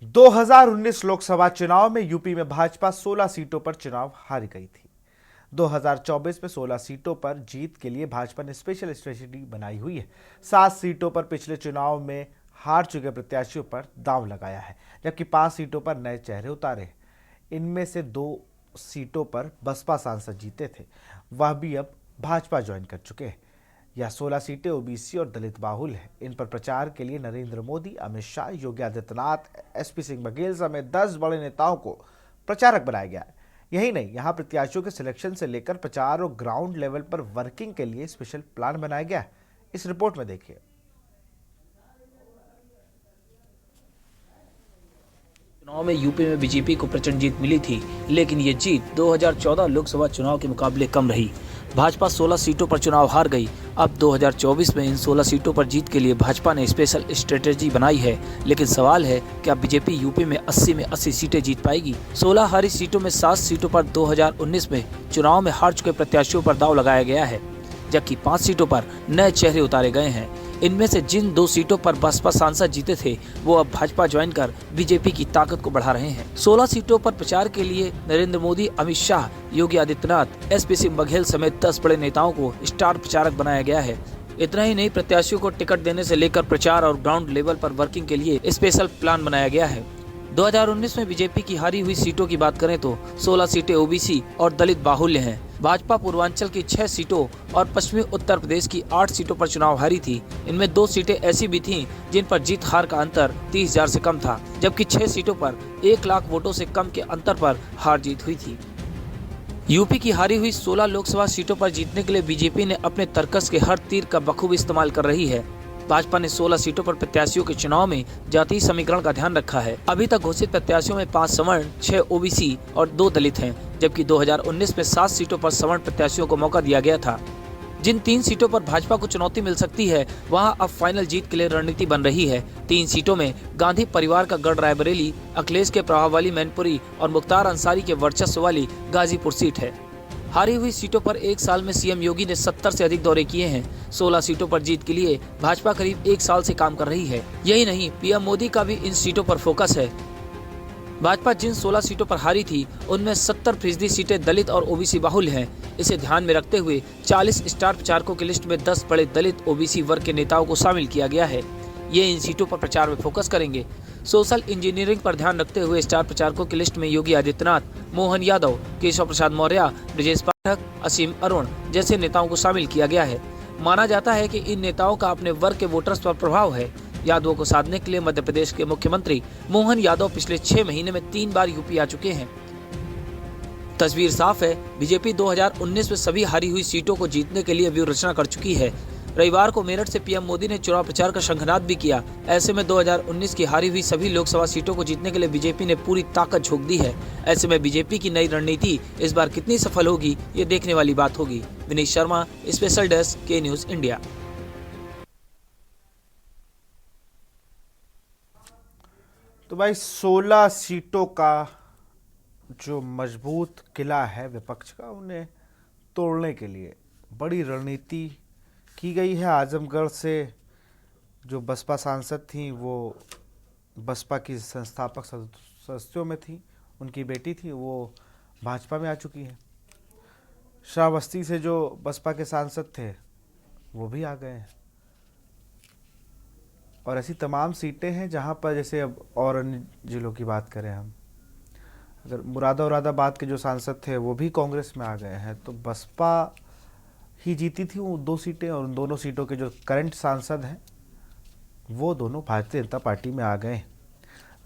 2019 लोकसभा चुनाव में यूपी में भाजपा 16 सीटों पर चुनाव हार गई थी। 2024 में 16 सीटों पर जीत के लिए भाजपा ने स्पेशल स्ट्रेटेजी बनाई हुई है। 7 सीटों पर पिछले चुनाव में हार चुके प्रत्याशियों पर दांव लगाया है, जबकि 5 सीटों पर नए चेहरे उतारे हैं। इनमें से 2 सीटों पर बसपा सांसद जीते थे, वह भी अब भाजपा ज्वाइन कर चुके हैं। यह 16 सीटें ओबीसी और दलित बाहुल है। इन पर प्रचार के लिए नरेंद्र मोदी, अमित शाह, योगी आदित्यनाथ, एसपी सिंह बघेल समेत 10 बड़े नेताओं को प्रचारक बनाया गया है। यही नहीं, यहां प्रत्याशियों के सिलेक्शन से लेकर प्रचार और ग्राउंड लेवल पर वर्किंग के लिए स्पेशल प्लान बनाया गया है। इस रिपोर्ट में देखिए। चुनाव में यूपी में बीजेपी को प्रचंड जीत मिली थी, लेकिन ये जीत 2014 लोकसभा चुनाव के मुकाबले कम रही। भाजपा 16 सीटों पर चुनाव हार गई। अब 2024 में इन 16 सीटों पर जीत के लिए भाजपा ने स्पेशल स्ट्रेटेजी बनाई है, लेकिन सवाल है क्या बीजेपी यूपी में 80 में 80 सीटें जीत पाएगी। 16 हारी सीटों में 7 सीटों पर 2019 में चुनाव में हार चुके प्रत्याशियों पर दांव लगाया गया है, जबकि 5 सीटों पर नए चेहरे उतारे गए हैं। इनमें से जिन 2 सीटों पर बसपा सांसद जीते थे, वो अब भाजपा ज्वाइन कर बीजेपी की ताकत को बढ़ा रहे हैं। 16 सीटों पर प्रचार के लिए नरेंद्र मोदी, अमित शाह, योगी आदित्यनाथ, एसपी सिंह बघेल समेत 10 बड़े नेताओं को स्टार प्रचारक बनाया गया है। इतना ही नहीं, प्रत्याशियों को टिकट देने से लेकर प्रचार और ग्राउंड लेवल पर वर्किंग के लिए स्पेशल प्लान बनाया गया है। 2019 में बीजेपी की हारी हुई सीटों की बात करें तो 16 सीटें ओबीसी और दलित बाहुल्य हैं। भाजपा पूर्वांचल की 6 सीटों और पश्चिमी उत्तर प्रदेश की 8 सीटों पर चुनाव हारी थी। इनमें 2 सीटें ऐसी भी थीं जिन पर जीत हार का अंतर 30,000 से कम था, जबकि 6 सीटों पर 1 लाख वोटों से कम के अंतर पर हार जीत हुई थी। यूपी की हारी हुई 16 लोकसभा सीटों पर जीतने के लिए बीजेपी ने अपने तर्कस के हर तीर का बखूबी इस्तेमाल कर रही है। भाजपा ने 16 सीटों पर प्रत्याशियों के चुनाव में जातीय समीकरण का ध्यान रखा है। अभी तक घोषित प्रत्याशियों में 5 सवर्ण, 6 ओबीसी और 2 दलित हैं, जबकि 2019 में 7 सीटों पर सवर्ण प्रत्याशियों को मौका दिया गया था। जिन 3 सीटों पर भाजपा को चुनौती मिल सकती है, वहां अब फाइनल जीत के लिए रणनीति बन रही है। 3 सीटों में गांधी परिवार का गढ़ रायबरेली, अखिलेश के प्रभाव वाली मैनपुरी और मुख्तार अंसारी के वर्चस्व वाली गाजीपुर सीट है। हारी हुई सीटों पर 1 साल में सीएम योगी ने 70 से अधिक दौरे किए हैं। 16 सीटों पर जीत के लिए भाजपा करीब 1 साल से काम कर रही है। यही नहीं, पीएम मोदी का भी इन सीटों पर फोकस है। भाजपा जिन 16 सीटों पर हारी थी, उनमें 70% सीटें दलित और ओबीसी बाहुल्य हैं। इसे ध्यान में रखते हुए 40 स्टार प्रचारकों की लिस्ट में 10 बड़े दलित ओबीसी वर्ग के नेताओं को शामिल किया गया है। ये इन सीटों पर प्रचार में फोकस करेंगे। सोशल इंजीनियरिंग पर ध्यान रखते हुए स्टार प्रचारकों की लिस्ट में योगी आदित्यनाथ, मोहन यादव, केशव प्रसाद मौर्य, ब्रजेश पाठक, असीम अरुण जैसे नेताओं को शामिल किया गया है। माना जाता है कि इन नेताओं का अपने वर्ग के वोटर्स पर प्रभाव है। यादवों को साधने के लिए मध्य प्रदेश के मुख्यमंत्री मोहन यादव पिछले 6 महीने में 3 बार यूपी आ चुके हैं। तस्वीर साफ है, बीजेपी 2019 में सभी हारी हुई सीटों को जीतने के लिए व्यूह रचना कर चुकी है। रविवार को मेरठ से पीएम मोदी ने चुनाव प्रचार का शंखनाद भी किया। ऐसे में 2019 की हारी हुई सभी लोकसभा सीटों को जीतने के लिए बीजेपी ने पूरी ताकत झोंक दी है। ऐसे में बीजेपी की नई रणनीति इस बार कितनी सफल होगी, ये देखने वाली बात होगी। विनीत शर्मा, स्पेशल डेस्क, के न्यूज इंडिया। तो भाई 16 सीटों का जो मजबूत किला है विपक्ष का, उन्हें तोड़ने के लिए बड़ी रणनीति की गई है। आजमगढ़ से जो बसपा सांसद थी, वो बसपा की संस्थापक सदस्यों में थी, उनकी बेटी थी, वो भाजपा में आ चुकी है। श्रावस्ती से जो बसपा के सांसद थे, वो भी आ गए हैं। और ऐसी तमाम सीटें हैं जहां पर, जैसे अब और अन्य जिलों की बात करें हम, अगर मुरादाबाद के जो सांसद थे वो भी कांग्रेस में आ गए हैं। तो बसपा ही जीती थी वो 2 सीटें, और उन दोनों सीटों के जो करंट सांसद हैं वो दोनों भारतीय जनता पार्टी में आ गए।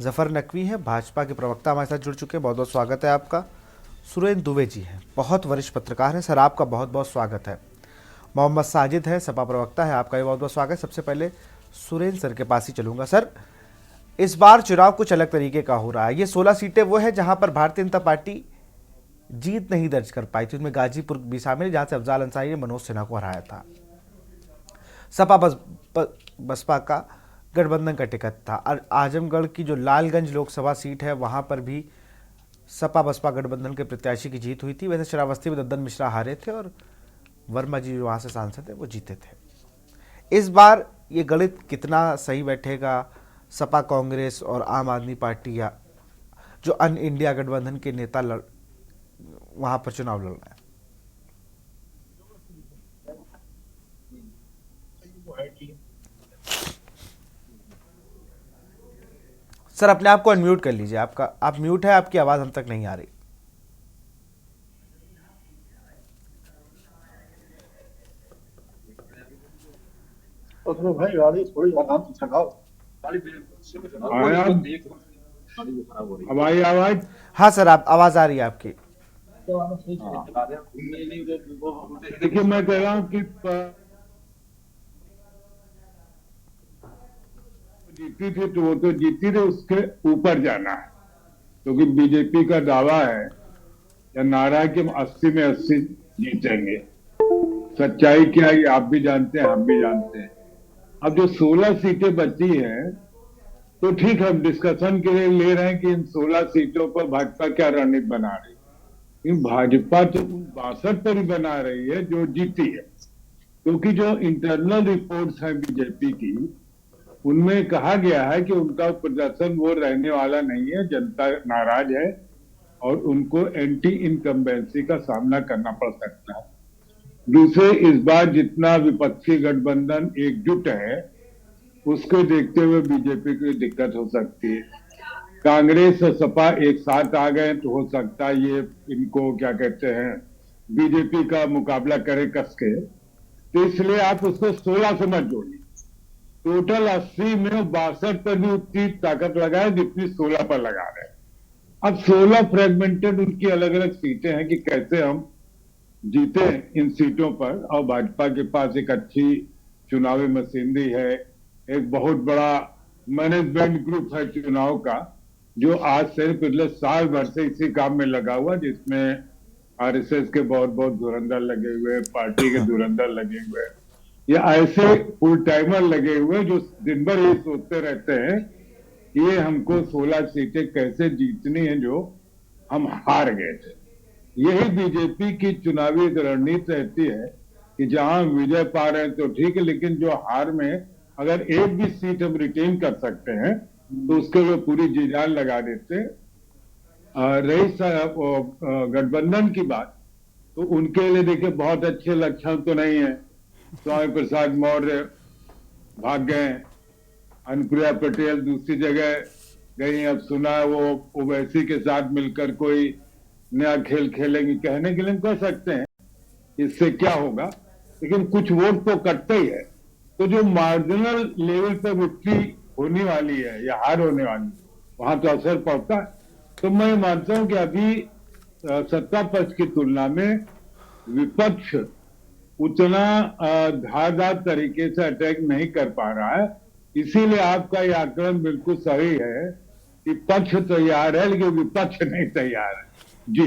जफर नकवी हैं, भाजपा के प्रवक्ता, हमारे साथ जुड़ चुके हैं। बहुत बहुत स्वागत है आपका। सुरेंद्र दुबे जी हैं, बहुत वरिष्ठ पत्रकार हैं, सर आपका बहुत बहुत स्वागत है। मोहम्मद साजिद है, सपा प्रवक्ता है, आपका भी बहुत बहुत स्वागत है। सबसे पहले सुरेंद्र सर के पास ही चलूंगा। सर, इस बार चुनाव कुछ अलग तरीके का हो रहा है। ये 16 सीटें वो है जहां पर भारतीय जनता पार्टी जीत नहीं दर्ज कर पाई थी। उसमें गाजीपुर भी शामिल है, जहां से अफजाल अंसारी ने मनोज सिन्हा को हराया था। सपा बसपा का गठबंधन का टिकट था। और आजमगढ़ की जो लालगंज लोकसभा सीट है, वहां पर भी सपा बसपा गठबंधन के प्रत्याशी की जीत हुई थी। वैसे श्रावस्ती में दद्दन मिश्रा हारे थे और वर्मा जी जो वहां से सांसद है वो जीते थे। इस बार ये गणित कितना सही बैठेगा, सपा कांग्रेस और आम आदमी पार्टी या जो अन्य इंडिया गठबंधन के नेता वहां पर चुनाव लड़ रहे हैं। सर अपने आप को अनम्यूट कर लीजिए, आप म्यूट है, आपकी आवाज हम तक नहीं आ रही। तो भाई गाड़ी थोड़ी आराम से चलाओ। अब आई आवाज? हाँ सर, आप आवाज आ रही है आपकी। देखिए, मैं कह रहा हूँ कि जीती थी तो वो तो जीती थी, उसके ऊपर जाना है, क्योंकि बीजेपी का दावा है या नारा है कि हम 80 में 80 जीतेंगे। सच्चाई क्या है ये आप भी जानते हैं, हम भी जानते हैं। अब जो 16 सीटें बची हैं, तो ठीक है, हम डिस्कशन के लिए ले रहे हैं कि इन 16 सीटों पर भाजपा क्या रणनीति बना रही है। इन भाजपा तो उन 62 पर ही बना रही है जो जीती है, क्योंकि जो इंटरनल रिपोर्ट्स हैं बीजेपी की, उनमें कहा गया है कि उनका प्रदर्शन वो रहने वाला नहीं है, जनता नाराज है और उनको एंटी इनकम्बेंसी का सामना करना पड़ सकता है। दूसरे, इस बार जितना विपक्षी गठबंधन एकजुट है, उसको देखते हुए बीजेपी की दिक्कत हो सकती है। कांग्रेस और सपा एक साथ आ गए तो हो सकता है ये इनको क्या कहते हैं, बीजेपी का मुकाबला करे कस के। तो इसलिए आप उसको 16 से मत जोड़िए। टोटल 80 में 62 पर भी उतनी ताकत लगाए जितनी 16 पर लगा रहे हैं। अब 16 फ्रेगमेंटेड उनकी अलग अलग सीटें हैं कि कैसे हम जीते इन सीटों पर। और भाजपा के पास एक अच्छी चुनावी मशीनरी है, एक बहुत बड़ा मैनेजमेंट ग्रुप है चुनाव का, जो आज से पिछले साल भर से इसी काम में लगा हुआ, जिसमें आरएसएस के बहुत बहुत धुरंधर लगे हुए, पार्टी के धुरंधर लगे हुए, या ऐसे फुल टाइमर लगे हुए जो दिन भर ये सोचते रहते हैं कि ये हमको 16 सीटें कैसे जीतनी है जो हम हार गए थे। यही बीजेपी की चुनावी रणनीति रहती है कि जहां विजय पा रहे हैं तो ठीक है, लेकिन जो हार में अगर एक भी सीट हम रिटेन कर सकते हैं तो उसके लिए पूरी जी जान लगा देते हैं। रही गठबंधन की बात, तो उनके लिए देखिए बहुत अच्छे लक्षण तो नहीं है। स्वामी प्रसाद मौर्य भाग गए, अनुप्रिया पटेल दूसरी जगह गई, अब सुना है वो ओवैसी के साथ मिलकर कोई नया खेल खेलेंगे। कहने के लिए कह सकते हैं इससे क्या होगा, लेकिन कुछ वोट तो कटते ही है। तो जो मार्जिनल लेवल पर विक्ट्री होने वाली है या हार होने वाली है, वहां तो असर पड़ता है। तो मैं मानता हूं कि अभी सत्ता पक्ष की तुलना में विपक्ष उतना धारदार तरीके से अटैक नहीं कर पा रहा है। इसीलिए आपका यह आकलन बिल्कुल सही है कि पक्ष तैयार है लेकिन विपक्ष नहीं तैयार है। जी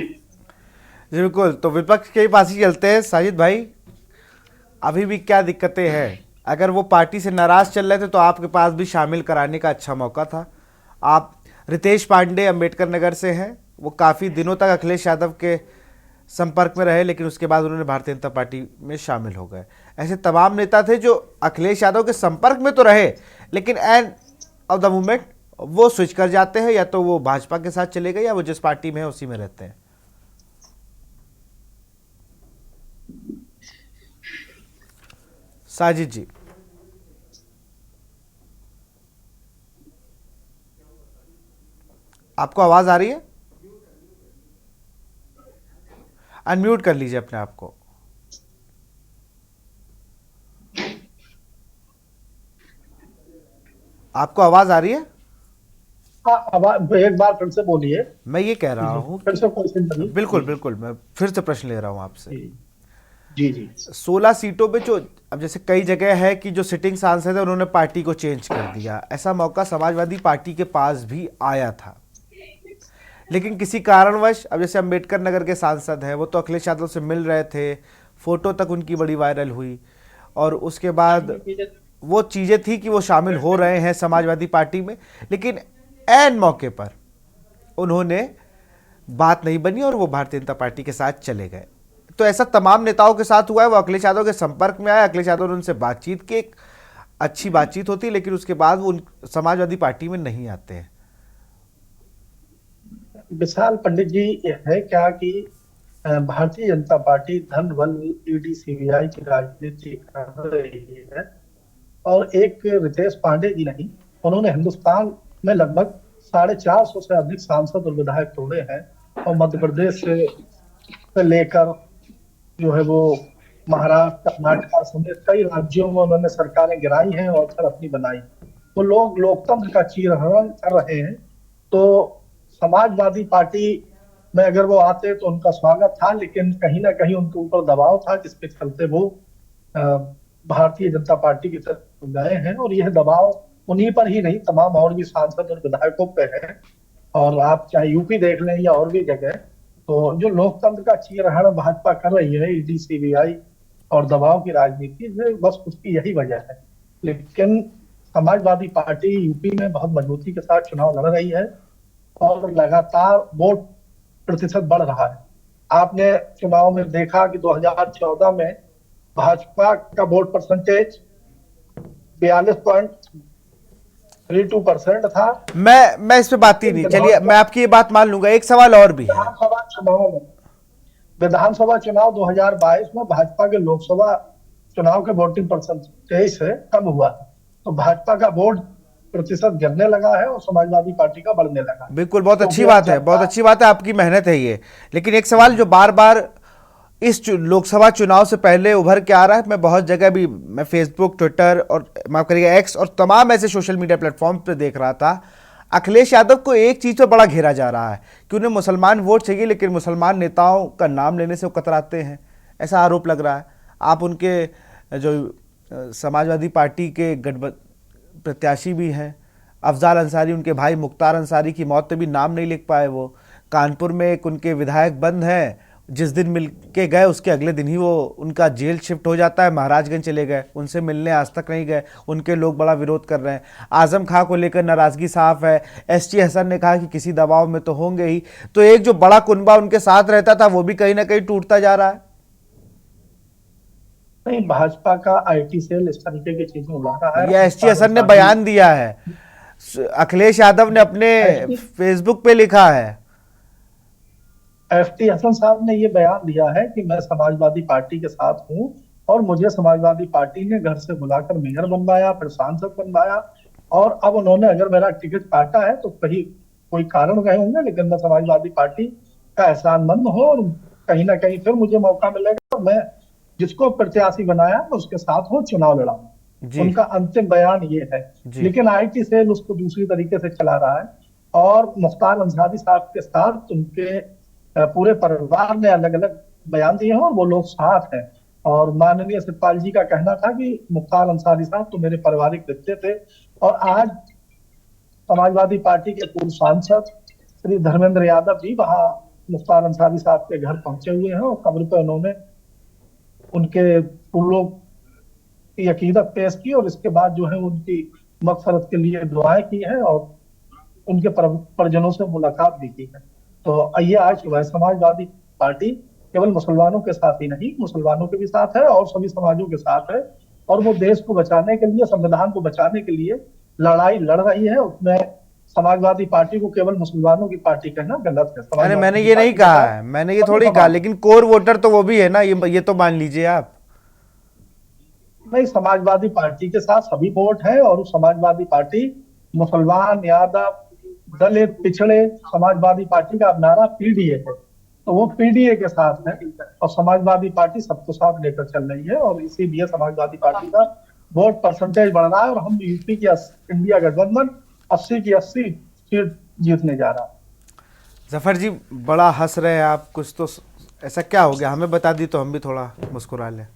बिल्कुल, तो विपक्ष के पास ही चलते हैं। साजिद भाई, अभी भी क्या दिक्कतें हैं? अगर वो पार्टी से नाराज चल रहे थे तो आपके पास भी शामिल कराने का अच्छा मौका था। आप रितेश पांडे अंबेडकर नगर से हैं, वो काफ़ी दिनों तक अखिलेश यादव के संपर्क में रहे, लेकिन उसके बाद उन्होंने भारतीय जनता पार्टी में शामिल हो गए। ऐसे तमाम नेता थे जो अखिलेश यादव के संपर्क में तो रहे, लेकिन एंड ऑफ द मोमेंट वो स्विच कर जाते हैं, या तो वो भाजपा के साथ चले गए या वो जिस पार्टी में है उसी में रहते हैं। साजिद जी, आपको आवाज आ रही है? अनम्यूट कर लीजिए अपने आप को। आपको आवाज आ रही है? हाँ, आवाज एक बार फिर से बोलिए। मैं ये कह रहा हूं, फिर से क्वेश्चन करिए। बिल्कुल बिल्कुल, मैं फिर से प्रश्न ले रहा हूं आपसे। जी जी। 16 सीटों पे जो अब जैसे कई जगह है कि जो सिटिंग सांसद है उन्होंने पार्टी को चेंज कर दिया, ऐसा मौका समाजवादी पार्टी के पास भी आया था, लेकिन किसी कारणवश अब जैसे अंबेडकर नगर के सांसद हैं, वो तो अखिलेश यादव से मिल रहे थे, फोटो तक उनकी बड़ी वायरल हुई, और उसके बाद वो चीज़ें थी कि वो शामिल हो रहे हैं समाजवादी पार्टी में, लेकिन ऐन मौके पर उन्होंने बात नहीं बनी और वो भारतीय जनता पार्टी के साथ चले गए। तो ऐसा तमाम नेताओं के साथ हुआ है। वो अखिलेश यादव के संपर्क में आए, अखिलेश यादव ने उनसे बातचीत की, एक अच्छी बातचीत होती है, लेकिन उसके बाद वो समाजवादी पार्टी में नहीं आते हैं। विशाल पंडित जी, ये है क्या कि भारतीय जनता पार्टी धन बल ईडी सीबीआई की राजनीति कर रही है, और एक रितेश पांडे जी नहीं, उन्होंने हिंदुस्तान में लगभग 450 से अधिक सांसद और विधायक तोड़े हैं, और मध्य प्रदेश से लेकर जो है वो महाराष्ट्र, कर्नाटक समेत कई राज्यों में उन्होंने सरकारें गिराई हैं और फिर अपनी बनाई। वो लोग लोकतंत्र का चीरहरण कर रहे हैं। तो समाजवादी पार्टी में अगर वो आते तो उनका स्वागत था, लेकिन कहीं ना कहीं उनके ऊपर दबाव था जिसके चलते वो भारतीय जनता पार्टी की तरफ गए हैं, और यह दबाव उन्हीं पर ही नहीं, तमाम और भी सांसद और विधायकों पे है। और आप चाहे यूपी देख लें या और भी जगह, तो जो लोकतंत्र का चीरहरण भाजपा कर रही है, ईडी सीबीआई और दबाव की राजनीति से, बस उसकी यही वजह है। लेकिन समाजवादी पार्टी यूपी में बहुत मजबूती के साथ चुनाव लड़ रही है और लगातार वोट प्रतिशत बढ़ रहा है। आपने चुनाव में देखा कि 2014 में भाजपा का वोट परसेंटेज 42.32% था। मैं इस पे बात ही नहीं, चलिए मैं आपकी ये बात मान लूंगा। एक सवाल और भी है। विधानसभा चुनाव 2022 में भाजपा के लोकसभा चुनाव के वोटिंग परसेंटेज से कम हुआ, तो भाजपा का वोट प्रतिशत गिरने लगा है और समाजवादी पार्टी का बढ़ने लगा। बिल्कुल, बहुत अच्छी बात है, बहुत अच्छी बात है, आपकी मेहनत है ये। लेकिन एक सवाल जो बार बार इस लोकसभा चुनाव से पहले उभर के आ रहा है, मैं बहुत जगह भी, मैं फेसबुक, ट्विटर और माफ करिएगा एक्स और तमाम ऐसे सोशल मीडिया प्लेटफॉर्म पे देख रहा था, अखिलेश यादव को एक चीज पर बड़ा घेरा जा रहा है कि उन्हें मुसलमान वोट चाहिए, लेकिन मुसलमान नेताओं का नाम लेने से वो कतराते हैं, ऐसा आरोप लग रहा है। आप उनके जो समाजवादी पार्टी के प्रत्याशी भी हैं, अफजाल अंसारी, उनके भाई मुख्तार अंसारी की मौत पे भी नाम नहीं लिख पाए। वो कानपुर में एक उनके विधायक बंद हैं, जिस दिन मिल के गए उसके अगले दिन ही वो उनका जेल शिफ्ट हो जाता है, महाराजगंज चले गए, उनसे मिलने आज तक नहीं गए, उनके लोग बड़ा विरोध कर रहे हैं। आजम खां को लेकर नाराजगी साफ है। एसटी हसन ने कहा कि किसी दबाव में तो होंगे ही। तो एक जो बड़ा कुनबा उनके साथ रहता था वो भी कहीं ना कहीं टूटता जा रहा है। नहीं, भाजपा का आईटी सेल इस तरीके की चीजें उड़ा रहा है। यह एसटी हसन ने बयान दिया है, अखिलेश यादव ने अपने फेसबुक पे लिखा है। एसटी हसन साहब ने ये बयान दिया है कि मैं समाजवादी पार्टी के साथ हूं और मुझे समाजवादी पार्टी ने घर से बुलाकर मेयर बनवाया, फिर सांसद बनवाया, और अब उन्होंने अगर मेरा टिकट काटा है तो कहीं कोई कारण रहे होंगे, लेकिन मैं समाजवादी पार्टी का एहसानमंद हूं और कहीं ना कहीं फिर मुझे मौका मिलेगा, मैं जिसको प्रत्याशी बनाया मैं उसके साथ हूँ, चुनाव लड़ाऊंगा। उनका अंतिम बयान ये है। लेकिन आईटी सेल उसको दूसरी तरीके से चला रहा है, और मुख्तार अंसारी साहब के साथ उनके पूरे परिवार ने अलग अलग बयान दिए हैं और वो लोग साथ हैं। और माननीय सतपाल जी का कहना था कि मुख्तार अंसारी साहब तो मेरे पारिवारिक रिश्ते थे, और आज समाजवादी पार्टी के पूर्व सांसद श्री धर्मेंद्र यादव जी वहां मुख्तार अंसारी साहब के घर पहुंचे हुए हैं, और कब्र पर उन्होंने उनके पूर्वों की अकीदत पेश की, और इसके बाद जो है उनकी मगफरत के लिए दुआएं की है और उनके परिजनों से मुलाकात भी की है। तो ये आज वह समाजवादी पार्टी केवल मुसलमानों के साथ ही नहीं, मुसलमानों के भी साथ है और सभी समाजों के साथ है, और वो देश को बचाने के लिए, संविधान को बचाने के लिए लड़ाई लड़ रही है। उसमें समाजवादी पार्टी को केवल मुसलमानों की पार्टी कहना गलत है। मैंने ये नहीं कहा है, मैंने ये थोड़ी कहा, लेकिन कोर वोटर तो वो भी है ना, ये तो मान लीजिए आप। नहीं, समाजवादी पार्टी के साथ सभी वोट है, और समाजवादी पार्टी मुसलमान, यादव, दलित, पिछड़े, समाजवादी पार्टी का नारा पीडीए है, तो वो पीडीए के साथ है, और समाजवादी पार्टी सबको साथ लेकर चल रही है, और इसीलिए समाजवादी पार्टी का वोट परसेंटेज बढ़ रहा है, और हम यूपी की इंडिया गठबंधन 80 की 80 सीट जीतने जा रहा है। जफर जी, बड़ा हंस रहे हैं आप, कुछ तो ऐसा क्या हो गया, हमें बता दी तो हम भी थोड़ा मुस्कुरा लें।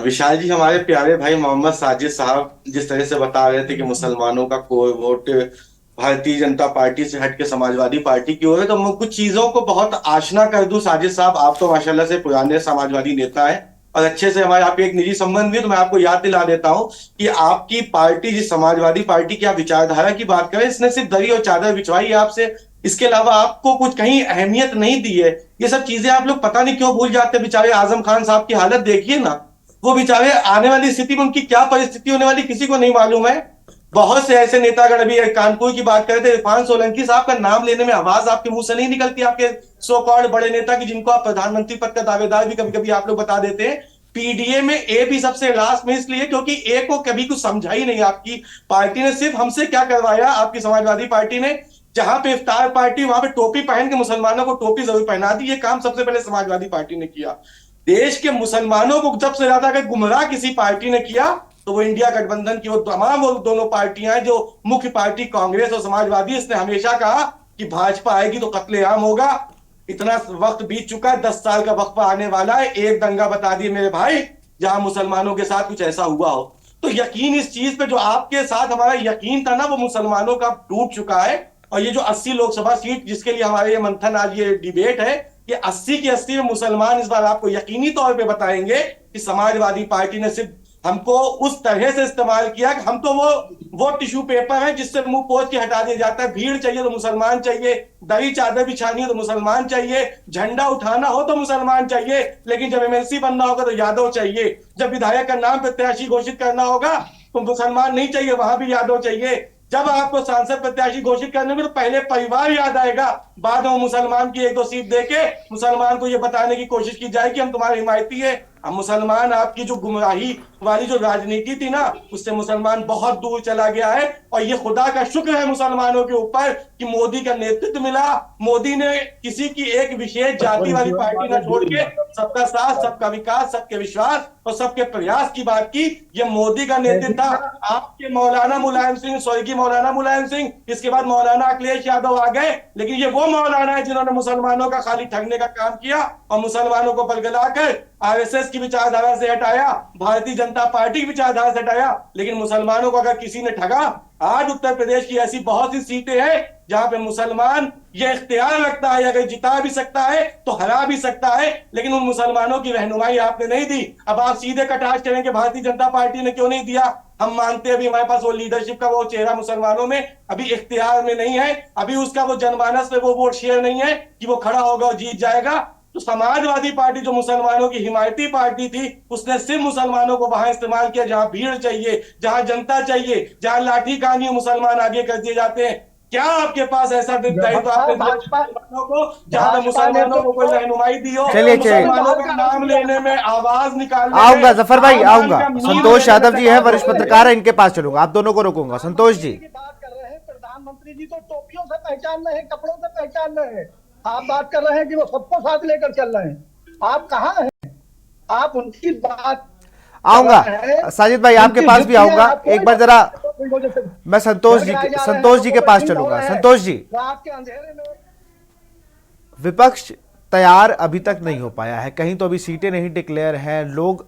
विशाल जी, हमारे प्यारे भाई मोहम्मद साजिद साहब जिस तरह से बता रहे थे कि मुसलमानों का कोई वोट भारतीय जनता पार्टी से हट के समाजवादी पार्टी की ओर है, तो मैं कुछ चीजों को बहुत आशना कर दूं। साजिद साहब, आप तो माशाल्लाह से पुराने समाजवादी नेता हैं और अच्छे से हमारे आप एक निजी संबंध भी, तो मैं आपको याद दिला देता हूं कि आपकी पार्टी, जिस समाजवादी पार्टी की आप विचारधारा की बात करें, इसने सिर्फ दरी और चादर बिछवाई है आपसे, इसके अलावा आपको कुछ कहीं अहमियत नहीं दी है। ये सब चीजें आप लोग पता नहीं क्यों भूल जाते। बेचारे आजम खान साहब की हालत देखिए ना, वो बेचारे आने वाली स्थिति में उनकी क्या परिस्थिति होने वाली किसी को नहीं मालूम है। बहुत से ऐसे नेतागण, अभी कानपुर की बात कर रहे थे, इरफान सोलंकी साहब का नाम लेने में आवाज आपके मुंह से नहीं निकलती, आपके सो कॉल्ड बड़े नेता की, जिनको आप प्रधानमंत्री पद का दावेदार भी कभी कभी आप लोग बता देते हैं। पीडीए में ए भी सबसे लास्ट में इसलिए क्योंकि ए को कभी कुछ समझा ही नहीं आपकी पार्टी ने। सिर्फ हमसे क्या करवाया आपकी समाजवादी पार्टी ने, जहां पे इफ्तार पार्टी वहां पे टोपी पहन के मुसलमानों को टोपी जरूर पहना दी। ये काम सबसे पहले समाजवादी पार्टी ने किया। देश के मुसलमानों को सबसे ज्यादा अगर गुमराह किसी पार्टी ने किया तो वो इंडिया गठबंधन की वो तमाम वो दोनों पार्टियां हैं जो मुख्य पार्टी कांग्रेस और समाजवादी। इसने हमेशा कहा कि भाजपा आएगी तो कत्लेआम होगा। इतना वक्त बीत चुका है, 10 साल का वक्फा आने वाला है, एक दंगा बता दिए मेरे भाई जहां मुसलमानों के साथ कुछ ऐसा हुआ हो। तो यकीन इस चीज पे जो आपके साथ हमारा यकीन था ना, वो मुसलमानों का टूट चुका है। और ये जो 80 लोकसभा सीट जिसके लिए हमारे ये मंथन आज ये डिबेट है, ये 80 की 80 में मुसलमान इस बार आपको यकीनी तौर पे बताएंगे कि समाजवादी पार्टी ने सिर्फ हमको उस तरह से इस्तेमाल किया कि हम तो वो टिश्यू पेपर है जिससे मुंह पोंछ के हटा दिया जाता है। भीड़ चाहिए तो मुसलमान चाहिए, दही चादर बिछानी हो तो मुसलमान चाहिए, झंडा उठाना हो तो मुसलमान चाहिए, लेकिन जब एमएलसी बनना होगा तो यादव चाहिए, जब विधायक का नाम प्रत्याशी घोषित करना होगा तो मुसलमान नहीं चाहिए, वहां भी यादव चाहिए। जब आपको सांसद प्रत्याशी घोषित करने में तो पहले परिवार याद आएगा, बाद में मुसलमान की 1-2 सीट देके मुसलमान को यह बताने की कोशिश की जाए कि हम तुम्हारे हिमायती है। अब मुसलमान आपकी जो गुमराही वाली जो राजनीति थी ना, उससे मुसलमान बहुत दूर चला गया है। और ये खुदा का शुक्र है मुसलमानों के ऊपर कि मोदी का नेतृत्व मिला। मोदी ने किसी की एक विशेष जाति वाली पार्टी ना छोड़ के सबका साथ, सबका विकास, सबके विश्वास और सबके प्रयास की बात की। ये मोदी का नेतृत्व था। आपके मौलाना मुलायम सिंह, स्वर्गीय मौलाना मुलायम सिंह, इसके बाद मौलाना अखिलेश यादव आ गए, लेकिन ये वो मौलाना है जिन्होंने मुसलमानों का खाली ठगने का काम किया और मुसलमानों को बलगलाकर आरएसएस की विचारधारा से हटाया, भारतीय जनता पार्टी की विचारधारा से हटाया। लेकिन मुसलमानों को अगर किसी ने ठगा, आज उत्तर प्रदेश की ऐसी बहुत सी सीटें हैं जहां पे मुसलमान ये इख्तियार रखता है, अगर जिता भी सकता है तो हरा भी सकता है, लेकिन उन मुसलमानों की रहनुमाई आपने नहीं दी। अब आप सीधे कटाक्ष करेंगे भारतीय जनता पार्टी ने क्यों नहीं दिया। हम मानते हैं अभी हमारे पास वो लीडरशिप का वो चेहरा मुसलमानों में अभी इख्तियार में नहीं है, अभी उसका वो जनमानस में वो वोट शेयर नहीं है कि वो खड़ा होगा और जीत जाएगा। तो समाजवादी पार्टी जो मुसलमानों की हिमायती पार्टी थी, उसने सिर्फ मुसलमानों को वहां इस्तेमाल किया जहां भीड़ चाहिए, जहां जनता चाहिए, जहां लाठी कहानी मुसलमान आगे कर दिए जाते हैं। क्या आपके पास ऐसा दायित्व आपने मुसलमानों को, जहां मुसलमानों को कोई रहनुमाई दी हो, चलिए मुसलमानों का नाम लेने में, आवाज निकालने में। आऊंगा जफर भाई, आऊंगा। संतोष यादव जी है, वरिष्ठ पत्रकार है, इनके पास चलूंगा। आप दोनों को रोकूंगा। संतोष जी, बात कर रहे हैं, प्रधानमंत्री जी तो टोपियों से पहचान रहे हैं, कपड़ों से पहचान रहे हैं। आप बात कर रहे हैं कि वो सबको साथ लेकर चल रहे हैं। आप कहाँ हैं? आप उनकी बात आऊंगा। साजिद भाई आपके पास भी आऊंगा। एक बार जरा मैं संतोष जी के पास चलूंगा। संतोष जी, रात के अंधेरे में विपक्ष तैयार अभी तक नहीं हो पाया है, कहीं तो अभी सीटें नहीं डिक्लेयर हैं, लोग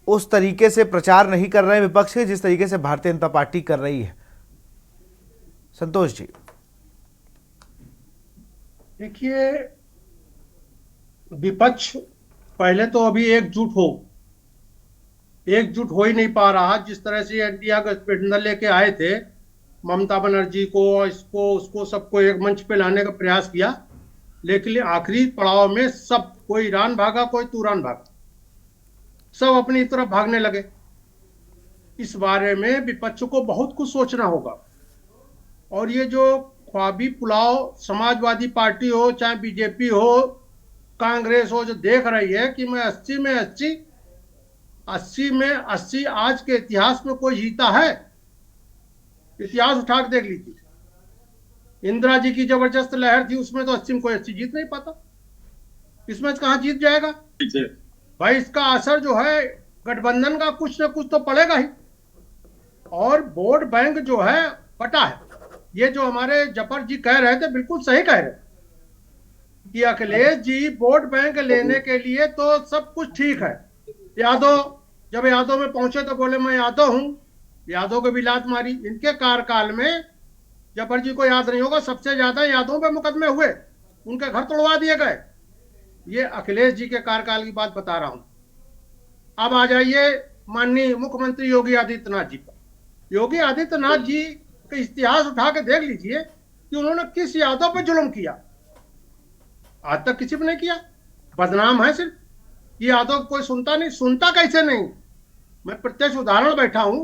उस तरीके से प्रचार नहीं कर रहे हैं विपक्ष के जिस तरीके से भारतीय जनता पार्टी कर रही है। संतोष जी, देखिए, विपक्ष पहले तो अभी एकजुट हो ही नहीं पा रहा। जिस तरह से इंडिया गठबंधन लेके आए थे, ममता बनर्जी को, इसको उसको सबको एक मंच पे लाने का प्रयास किया, लेकिन आखिरी पड़ाव में सब, कोई ईरान भागा, कोई तूरान भागा, सब अपनी तरफ भागने लगे। इस बारे में विपक्ष को बहुत कुछ सोचना होगा। और ये जो ख्वाबी पुलाव समाजवादी पार्टी हो, चाहे बीजेपी हो, कांग्रेस हो, जो देख रही है कि मैं 80 में 80 आज के इतिहास में कोई जीता है? इतिहास उठा के देख लीजिए। इंदिरा जी की जबरदस्त लहर थी, उसमें तो 80 में कोई 80 जीत नहीं पाता। इसमें कहां जीत जाएगा भाई? इसका असर जो है गठबंधन का कुछ ना कुछ तो पड़ेगा ही। और वोट बैंक जो है बटा है। ये जो हमारे जफर जी कह रहे थे, बिल्कुल सही कह रहे कि अखिलेश जी वोट बैंक लेने के लिए तो सब कुछ ठीक है। यादव, जब यादव में पहुंचे तो बोले मैं यादव हूं, यादव को भी लात मारी। इनके कार्यकाल में, जफर जी को याद नहीं होगा, सबसे ज्यादा यादवों पे मुकदमे हुए, उनके घर तोड़वा दिए गए। ये अखिलेश जी के कार्यकाल की बात बता रहा हूं। अब आ जाइए माननीय मुख्यमंत्री योगी आदित्यनाथ जी पर। योगी आदित्यनाथ जी का इतिहास उठा के देख लीजिए कि उन्होंने किस यादव पे जुल्म किया। आज तक किसी पे नहीं किया, बदनाम है सिर्फ। कि यादव कोई सुनता नहीं, सुनता कैसे नहीं? मैं प्रत्यक्ष उदाहरण बैठा हूं।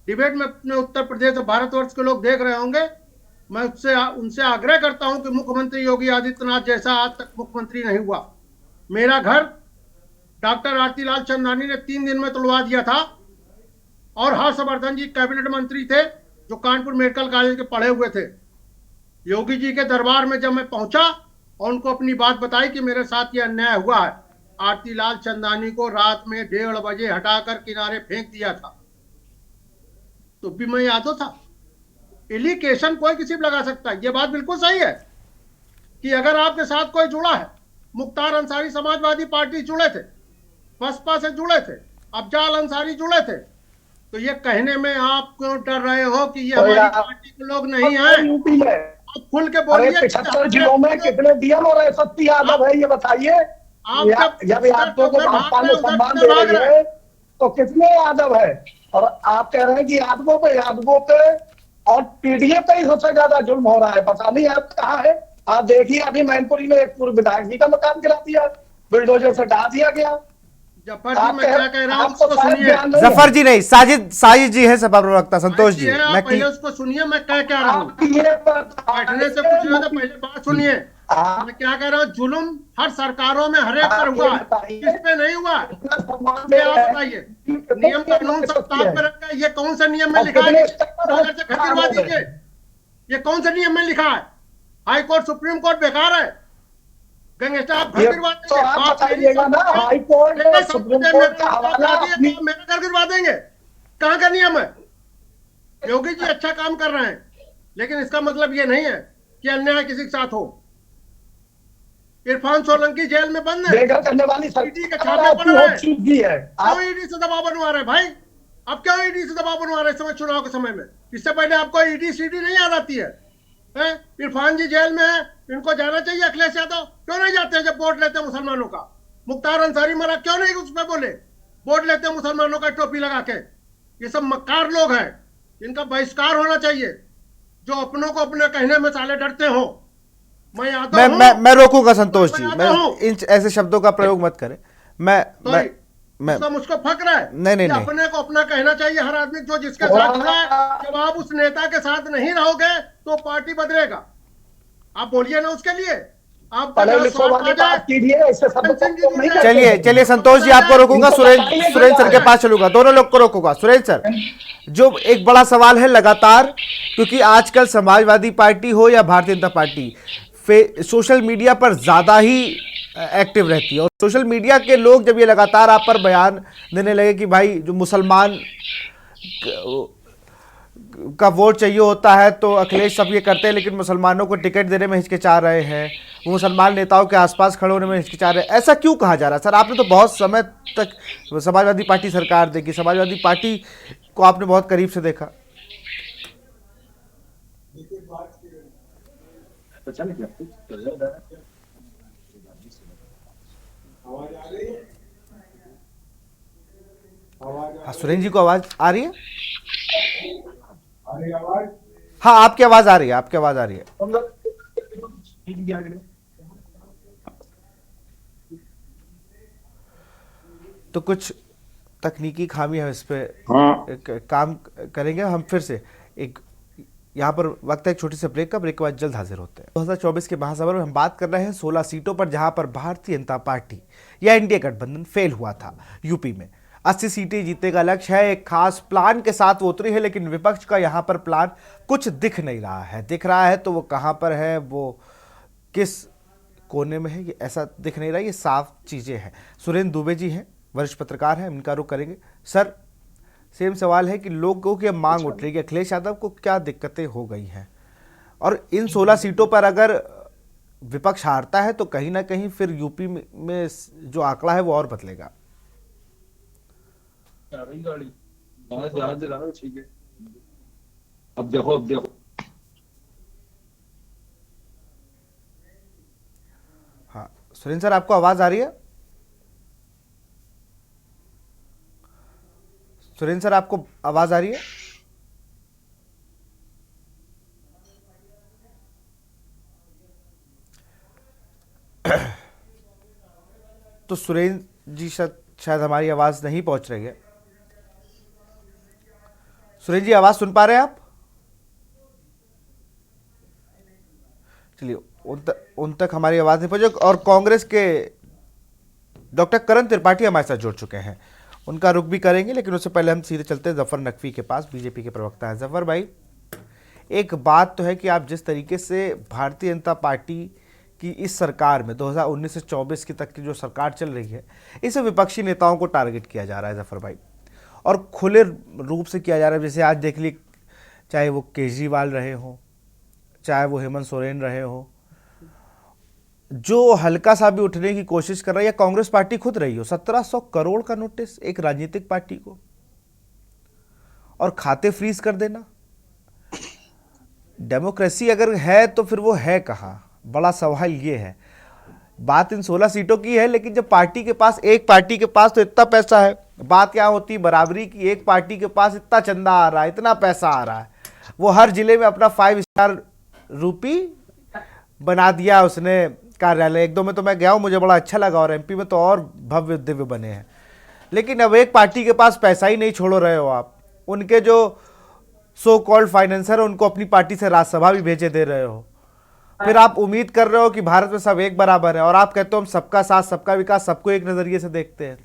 डिबेट में अपने उत्तर प्रदेश और भारतवर्ष के लोग देख रहे होंगे। मैं उनसे आग्रह करता हूं कि मुख्यमंत्री योगी आदित्यनाथ जैसा आज तक मुख्यमंत्री नहीं हुआ। मेरा घर डॉक्टर आरती लाल चंदानी ने 3 दिन में तुड़वा दिया था, और हर्षवर्धन जी कैबिनेट मंत्री थे जो कानपुर मेडिकल कॉलेज के पढ़े हुए थे। योगी जी के दरबार में जब मैं पहुंचा और उनको अपनी बात बताई कि मेरे साथ ये अन्याय हुआ है, आरती लाल चंदानी को रात में 1:30 बजे हटाकर किनारे फेंक दिया था। तो भी मैं यादव था। एलिगेशन कोई किसी पे लगा सकता है, ये बात बिल्कुल सही है कि अगर आपके साथ कोई जुड़ा है, मुख्तार अंसारी समाजवादी पार्टी जुड़े थे, बसपा से जुड़े थे, अफजाल अंसारी जुड़े थे, तो ये कहने में आप क्यों डर रहे हो कि ये हमारी पार्टी के लोग नहीं हैं? यूपी में आप खुल के अरे बोलिए। 75 जिलों में कितने डीएम और एसएसपी यादव है, ये बताइए। आप जब यादव को भाजपा में सम्मान दे रही है तो कितने यादव है? और आप कह रहे हैं कि यादवों पे और पीडीए पे ही सबसे ज्यादा जुल्म हो रहा है। पता नहीं आप कहाँ है। आप देखिए, अभी मैनपुरी में एक पूर्व विधायक जी का मकान गिरा दिया, बुलडोजर से ढा दिया गया। जफर जी, मैं क्या कह रहा हूँ उसको सुनिए। जफर जी नहीं, साजिद जी है सभा प्रवक्ता संतोष जी। मैं पहले उसको सुनिए, मैं क्या कह रहा हूँ। बैठने से कुछ नहीं होता, पहले बात सुनिए। मैं क्या कह रहा हूँ, जुल्म हर सरकारों में हर एक पर हुआ है, किस पे नहीं हुआ? ये आप बताइए। नियम कानून सब ताक पे रखा है, ये कौन सा नियम में लिखा है? घर से घर गिरवा दीजिए, ये कौन से नियम में लिखा है? हाई कोर्ट सुप्रीम कोर्ट बेकार है। गैंगस्टर आप घर गिरवा देंगे? तो आप बताइएगा ना, हाई कोर्ट और सुप्रीम कोर्ट का हवाला मेरा घर गिरवा देंगे? कहाँ का नियम है? योगी जी अच्छा काम कर रहे हैं, लेकिन इसका मतलब ये नहीं है कि अन्याय किसी के साथ हो। इरफान सोलंकी जेल में बंद है, बेघर करने वाली ईडी के छापे पड़ रहे हैं। आप क्यों ईडी से दबाव बनवा रहे हैं भाई? अब क्यों ईडी से दबाव बनवा रहे हैं समय चुनाव के समय में? इससे पहले आपको ईडी सीडी नहीं याद आती है? इरफान जी जेल में है, इनको जाना चाहिए। अखिलेश यादव क्यों नहीं जाते हैं जब वोट लेते हैं मुसलमानों का? मुख्तार अंसारी मरा, क्यों नहीं उस पर बोले? वोट लेते हैं मुसलमानों का टोपी लगा के। ये सब मक्कार लोग हैं, इनका बहिष्कार होना चाहिए, जो अपनों को अपने कहने में साले डरते हो। मैं रोकूंगा संतोष जी, मैं इन ऐसे शब्दों का प्रयोग मत करें। मुझको फक्र है नहीं अपने को अपना कहना चाहिए हर आदमी, जो जिसके साथ जुड़ा है। जब आप उस नेता के साथ नहीं रहोगे तो पार्टी बदलेगा। आप बोलिए ना उसके लिए। आप चलिए संतोष जी, आपको रोकूंगा, सुरेंद्र सर के पास चलूंगा, दोनों लोग को रोकूंगा। सुरेंद्र सर, जो एक बड़ा सवाल है लगातार, क्योंकि आजकल समाजवादी पार्टी हो या Bharatiya Janata party social media पर ज्यादा ही एक्टिव रहती है, और सोशल मीडिया के लोग जब ये लगातार आप पर बयान देने लगे कि भाई जो मुसलमान का वोट चाहिए होता है तो अखिलेश सब ये करते हैं, लेकिन मुसलमानों को टिकट देने में हिचकिचा रहे हैं, वो मुसलमान नेताओं के आसपास खड़े होने में हिचकिचा रहे हैं, ऐसा क्यों कहा जा रहा है? सर, आपने तो बहुत समय तक समाजवादी पार्टी सरकार देखी, समाजवादी पार्टी को आपने बहुत करीब से देखा। सुरेंद्र जी को आवाज आ रही है? हाँ, आपकी आवाज आ रही है, आपकी आवाज आ रही है। तो कुछ तकनीकी खामी है, इस पे काम करेंगे हम फिर से। एक यहाँ पर वक्त है एक छोटी सी ब्रेक का, ब्रेक के बाद जल्द हाजिर होते हैं। 2024 के महासभा में हम बात कर रहे हैं 16 सीटों पर, जहां पर भारतीय जनता पार्टी या एनडीए गठबंधन फेल हुआ था। यूपी में 80 सीटें जीतने का लक्ष्य है, एक खास प्लान के साथ वो उतरी है, लेकिन विपक्ष का यहाँ पर प्लान कुछ दिख नहीं रहा है। दिख रहा है तो वो कहाँ पर है, वो किस कोने में है, ये ऐसा दिख नहीं रहा, ये साफ चीज़ें हैं। सुरेंद्र दुबे जी हैं, वरिष्ठ पत्रकार हैं, इनका रुख करेंगे। सर, सेम सवाल है कि लोगों की मांग उठ रही है कि अखिलेश यादव को क्या दिक्कतें हो गई हैं, और इन 16 सीटों पर अगर विपक्ष हारता है तो कहीं ना कहीं फिर यूपी में जो आंकड़ा है वो और बदलेगा। अब देखो हाँ सुरेंद्र सर, आपको आवाज आ रही है? सुरेंद्र सर, आपको आवाज आ रही है? तो सुरेंद्र जी शायद हमारी आवाज नहीं पहुंच रही है। सुरेश जी, आवाज सुन पा रहे हैं आप? चलिए, उन तक हमारी आवाज नहीं पहुंची। और कांग्रेस के डॉक्टर करण त्रिपाठी हमारे साथ जुड़ चुके हैं, उनका रुख भी करेंगे, लेकिन उससे पहले हम सीधे चलते हैं जफर नकवी के पास, बीजेपी के प्रवक्ता हैं। जफर भाई, एक बात तो है कि आप जिस तरीके से भारतीय जनता पार्टी कि इस सरकार में 2019 से 24 की तक की जो सरकार चल रही है, इसे विपक्षी नेताओं को टारगेट किया जा रहा है जफर भाई, और खुले रूप से किया जा रहा है। जैसे आज देख ली, चाहे वो केजरीवाल रहे हो, चाहे वो हेमंत सोरेन रहे हो, जो हल्का सा भी उठने की कोशिश कर रहा है, या कांग्रेस पार्टी खुद रही हो, 1700 करोड़ का नोटिस एक राजनीतिक पार्टी को, और खाते फ्रीज कर देना। डेमोक्रेसी अगर है तो फिर वो है कहां? बड़ा सवाल ये है। बात इन 16 सीटों की है, लेकिन जब पार्टी के पास, एक पार्टी के पास तो इतना पैसा है, बात क्या होती है बराबरी की, एक पार्टी के पास इतना चंदा आ रहा है, इतना पैसा आ रहा है, वो हर जिले में अपना 5 स्टार रूपी बना दिया उसने कार्यालय। एक दो में तो मैं गया हूं, मुझे बड़ा अच्छा लगा, और एमपी में तो और भव्य दिव्य बने हैं। लेकिन अब एक पार्टी के पास पैसा ही नहीं छोड़ रहे हो आप, उनके जो सो कॉल्ड फाइनेंसर है उनको अपनी पार्टी से राज्यसभा भी भेजे दे रहे हो। फिर आप उम्मीद कर रहे हो कि भारत में सब एक बराबर है, और आप कहते हो हम सबका साथ, सबका विकास, सबको एक नजरिए से देखते हैं।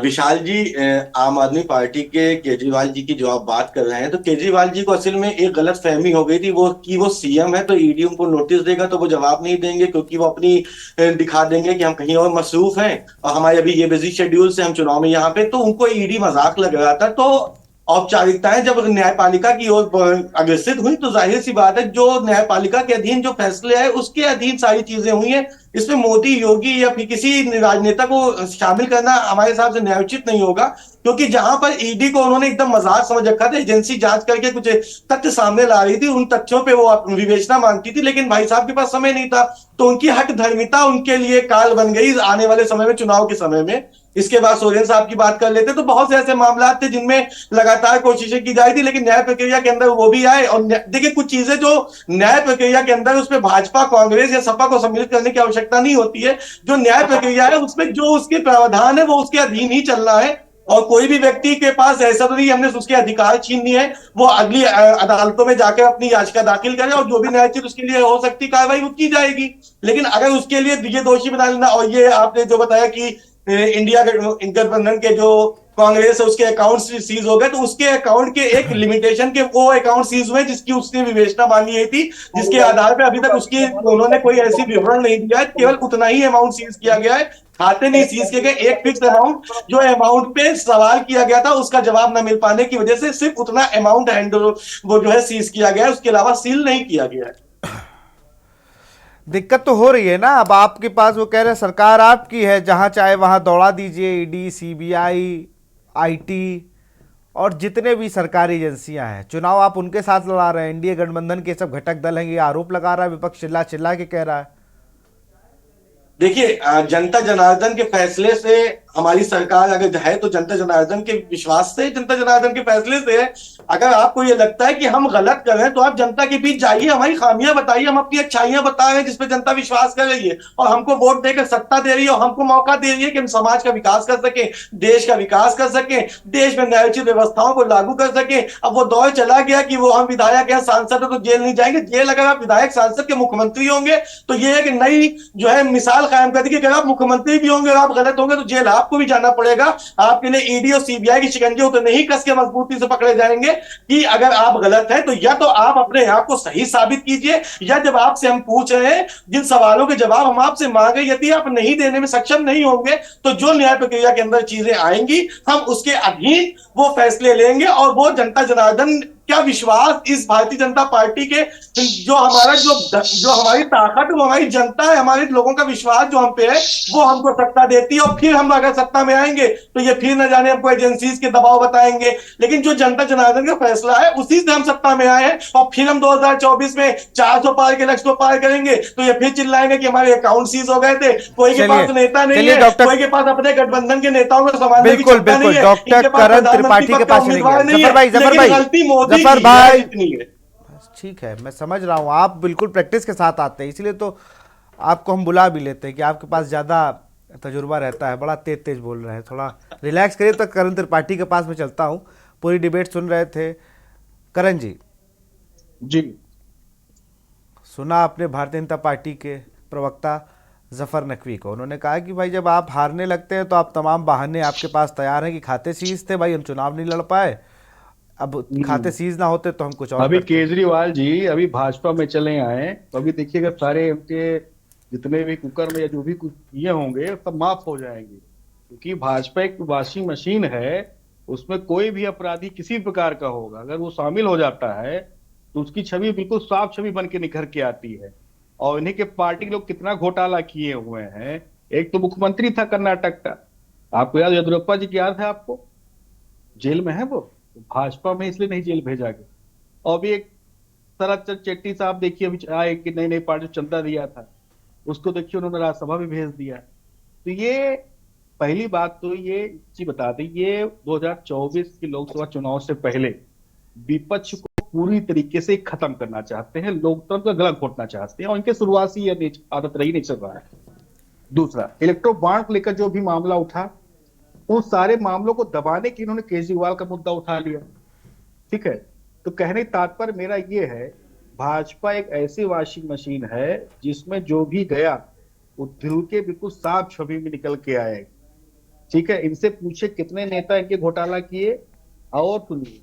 विशाल जी, आम आदमी पार्टी के केजरीवाल जी की जो आप बात कर रहे हैं, तो केजरीवाल जी को असल में एक गलत फहमी हो गई थी वो सीएम है, तो ईडी उनको नोटिस देगा तो वो जवाब नहीं देंगे, क्योंकि वो अपनी दिखा देंगे कि हम कहीं और मसरूफ हैं और हमारे अभी ये बिजी शेड्यूल से हम चुनाव में यहाँ पे, तो उनको ईडी मजाक लग रहा था। तो औपचारिकताएं जब न्यायपालिका की ओर अग्रसित हुई, तो जाहिर सी बात है जो न्यायपालिका के अधीन जो फैसले आए उसके अधीन सारी चीजें हुई हैं। इसमें मोदी, योगी या फिर किसी राजनेता को शामिल करना हमारे हिसाब से न्यायोचित नहीं होगा, क्योंकि जहां पर ईडी को उन्होंने एकदम मजाक समझ रखा था, एजेंसी जांच करके कुछ तथ्य सामने ला रही थी, उन तथ्यों पे वो विवेचना मांगती थी, लेकिन भाई साहब के पास समय नहीं था, तो उनकी हक धर्मिता उनके लिए काल बन गई आने वाले समय में, चुनाव के समय में। इसके बाद सोरेन साहब की बात कर लेते तो बहुत से ऐसे मामला थे जिनमें लगातार कोशिशें की जा रही थी, लेकिन न्याय प्रक्रिया के अंदर वो भी आए। और देखिए, कुछ चीजें जो न्याय प्रक्रिया के अंदर, उसमें भाजपा, कांग्रेस या सपा को सम्मिलित करने की आवश्यकता नहीं होती है। जो न्याय प्रक्रिया है उसमें जो उसके प्रावधान है वो उसके अधीन ही चलना है, और कोई भी व्यक्ति के पास ऐसा तो नहीं हमने उसके अधिकार छीन लिए है, वो अगली अदालतों में जाकर अपनी याचिका दाखिल करे और जो भी न्यायोचित उसके लिए हो सकती कार्रवाई वो की जाएगी। लेकिन अगर उसके लिए ये दोषी बना लेना, और ये आपने जो बताया कि इंडिया गठबंधन के जो कांग्रेस है उसके अकाउंट सीज हो गए, तो उसके अकाउंट के एक लिमिटेशन के वो अकाउंट सीज हुए जिसकी उसने विवेचना मांगी गई थी, जिसके आधार पर अभी तक उसकी उन्होंने कोई ऐसी विवरण नहीं दिया है, केवल उतना ही अमाउंट सीज किया गया है, खाते नहीं सीज किए गए। एक फिक्स अमाउंट, जो अमाउंट पे सवाल किया गया था उसका जवाब न मिल पाने की वजह से सिर्फ उतना अमाउंट वो जो है सीज किया गया है, उसके अलावा सील नहीं किया गया है। दिक्कत तो हो रही है ना। अब आपके पास वो कह रहे हैं सरकार आपकी है, जहां चाहे वहां दौड़ा दीजिए, ईडी, सीबीआई, आईटी और जितने भी सरकारी एजेंसियां हैं, चुनाव आप उनके साथ लड़ा रहे हैं। एनडीए गठबंधन के सब घटक दल हैं, ये आरोप लगा रहा है विपक्ष, चिल्ला चिल्ला के कह रहा है। देखिए, जनता जनार्दन के फैसले से हमारी सरकार अगर है तो जनता जनार्दन के विश्वास से, जनता जनार्दन के फैसले से है। अगर आपको ये लगता है कि हम गलत कर रहे हैं तो आप जनता के बीच जाइए, हमारी खामियां बताइए, हम अपनी अच्छाइयां बता रहे हैं जिसपे जनता विश्वास कर रही है और हमको वोट देकर सत्ता दे रही है और हमको मौका दे रही है कि हम समाज का विकास कर सके, देश का विकास कर सके, देश में न्यायोचित व्यवस्थाओं को लागू कर सके। अब वो दौर चला गया कि वो हम विधायक हैं, सांसद है तो जेल नहीं जाएंगे। जेल अगर आप विधायक, सांसद के मुख्यमंत्री होंगे तो ये एक नई जो है मिसाल कायम कर दी कि अगर आप मुख्यमंत्री भी होंगे और आप गलत होंगे तो जेल आपको भी जाना पड़ेगा। आपके लिए ईडी और सीबीआई की शिकंजे उतने ही कस के मजबूती से पकड़े जाएंगे कि अगर आप गलत हैं तो या तो आप अपने आप को सही साबित कीजिए, या जब आपसे हम पूछ रहे हैं जिन सवालों के जवाब हम आपसे मांगे, यदि आप नहीं देने में सक्षम नहीं होंगे तो जो न्याय प्रक्रिया के अंदर चीजें आएंगी हम उसके अधीन वो फैसले लेंगे। और वो जनता जनार्दन क्या विश्वास इस भारतीय जनता पार्टी के, जो हमारा जो हमारी ताकत है वो हमारी जनता है, हमारे लोगों का विश्वास जो हम पे है वो हमको सत्ता देती है। और फिर हम अगर सत्ता में आएंगे तो ये फिर न जाने हमको एजेंसीज के दबाव बताएंगे, लेकिन जो जनता जनार्दन का फैसला है उसी से हम सत्ता में आए हैं। और फिर हम 2024 में 400 पार के लक्ष्य को पार करेंगे तो ये फिर चिल्लाएंगे कि हमारे अकाउंट सीज हो गए थे, कोई के पास नेता नहीं है, कोई के पास अपने गठबंधन के नेताओं को संभालने की क्षमता नहीं है। डॉक्टर करण त्रिपाठी के पास जफर भाई, ठीक है, मैं समझ रहा हूं, आप बिल्कुल प्रैक्टिस के साथ आते हैं, इसलिए तो आपको हम बुला भी लेते हैं कि आपके पास ज़्यादा तजुर्बा रहता है, बड़ा तेज तेज बोल रहे हैं, थोड़ा रिलैक्स करिए। तो करण त्रिपाठी के पास में चलता हूँ, पूरी डिबेट सुन रहे थे। करण जी, सुना आपने भारतीय जनता पार्टी के प्रवक्ता जफर नकवी को, उन्होंने कहा कि भाई जब आप हारने लगते हैं तो आप तमाम बहाने आपके पास तैयार हैं कि खाते सीज थे भाई, हम चुनाव नहीं लड़ पाए, अब खाते सीज ना होते तो हम कुछ और अभी करते। केजरीवाल जी अभी भाजपा में चले आए तो अभी देखिएगा सारे उनके जितने भी कुकर में या जो भी कुछ किए होंगे सब माफ हो जाएंगे, क्योंकि भाजपा एक वॉशिंग मशीन है। उसमें कोई भी अपराधी किसी प्रकार का होगा, अगर वो शामिल हो जाता है तो उसकी छवि बिल्कुल साफ छवि बन के निखर के आती है। और इन्हीं के पार्टी के लोग कितना घोटाला किए हुए हैं। एक तो मुख्यमंत्री था कर्नाटक का, आपको याद, येदियुरप्पा जी की याद है आपको, जेल में है वो, भाजपा में इसलिए नहीं जेल भेजा गया। और भी एक शरद चंद्र चेट्टी साहब देखिए अभी आए कि नई नई पार्टी चंदा दिया था, उसको देखिए उन्होंने राज्यसभा भी भेज दिया। तो ये पहली बात तो ये चीज बता दें, ये 2024 के लोकसभा चुनाव से पहले विपक्ष को पूरी तरीके से खत्म करना चाहते हैं, लोकतंत्र का गला घोटना चाहते हैं, और इनके शुरुआत से ये आदत रही, नहीं चल रहा है। दूसरा, इलेक्ट्रो बॉन्ड को लेकर जो भी मामला उठा, उन सारे मामलों को दबाने के इन्होंने केजरीवाल का मुद्दा उठा लिया। ठीक है, तो कहने तात्पर्य मेरा ये है, भाजपा एक ऐसी वॉशिंग मशीन है जिसमें जो भी गया वो दिल के बिल्कुल साफ छवि में निकल के आए। ठीक है, इनसे पूछे कितने नेता इनके घोटाला किए। और सुनिए,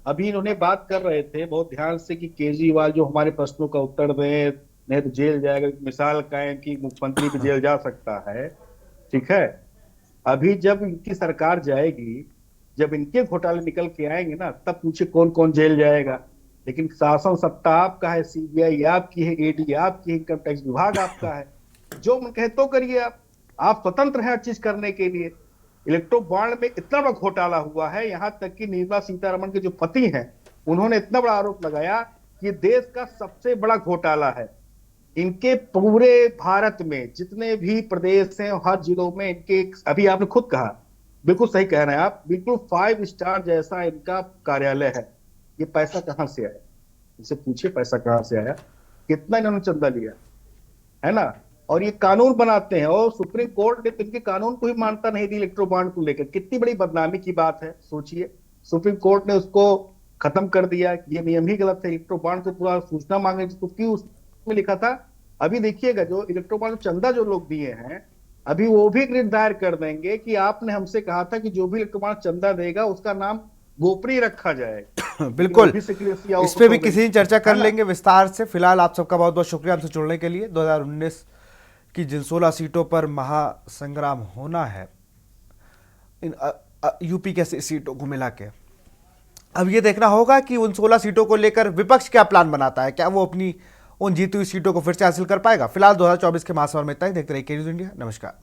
अभी इन्होंने बात कर रहे थे बहुत ध्यान से कि केजरीवाल जो हमारे प्रश्नों का उत्तर दे, नहीं तो जेल जाएगा, मिसाल कायम की मुख्यमंत्री भी जेल जा सकता है। ठीक है, अभी जब इनकी सरकार जाएगी, जब इनके घोटाले निकल के आएंगे ना, तब पूछे कौन कौन जेल जाएगा। लेकिन शासन सत्ता आपका है, सीबीआई आपकी है, ईडी आपकी है, इनकम टैक्स विभाग आपका है, जो मन कहे तो करिए। आप स्वतंत्र हैं हर चीज करने के लिए। इलेक्ट्रो बॉन्ड में इतना बड़ा घोटाला हुआ है, यहां तक कि निर्मला सीतारमण के जो पति हैं उन्होंने इतना बड़ा आरोप लगाया कि देश का सबसे बड़ा घोटाला है। इनके पूरे भारत में जितने भी प्रदेश हैं, हर जिलों में इनके, अभी आपने खुद कहा, बिल्कुल सही कह रहे हैं आप, बिल्कुल 5 स्टार जैसा इनका कार्यालय है। ये पैसा कहां से आया, इनसे पूछिए पैसा कहां से आया, कितना इन्होंने चंदा लिया है ना। और ये कानून बनाते हैं, और सुप्रीम कोर्ट ने तो इनके कानून को ही मानता नहीं दी इलेक्ट्रो बॉन्ड को लेकर। कितनी बड़ी बदनामी की बात है, सोचिए। सुप्रीम कोर्ट ने उसको खत्म कर दिया, ये नियम ही गलत है। इलेक्ट्रो बॉन्ड को पूरा सूचना मांगे जिसको क्यों उसमें लिखा था। अभी देखिएगा जो इलेक्ट्रो बॉन्ड चंदा जो लोग दिए हैं, अभी वो भी रिट दायर कर देंगे कि आपने हमसे कहा था कि जो भी इलेक्ट्रो बॉन्ड चंदा देगा उसका नाम गोपनीय रखा जाएगा। बिल्कुल, इस पे भी किसी दिन चर्चा कर लेंगे विस्तार से। फिलहाल आप सबका बहुत बहुत शुक्रिया हमसे जुड़ने के लिए। 2019 की जिन 16 सीटों पर महासंग्राम होना है, इन यूपी के सीटों को मिला के, अब ये देखना होगा कि उन 16 सीटों को लेकर विपक्ष क्या प्लान बनाता है, क्या वो अपनी उन जीती हुई सीटों को फिर से हासिल कर पाएगा। फिलहाल 2024 के महासमर में इतना ही। देखते रहिए के न्यूज़ इंडिया। नमस्कार।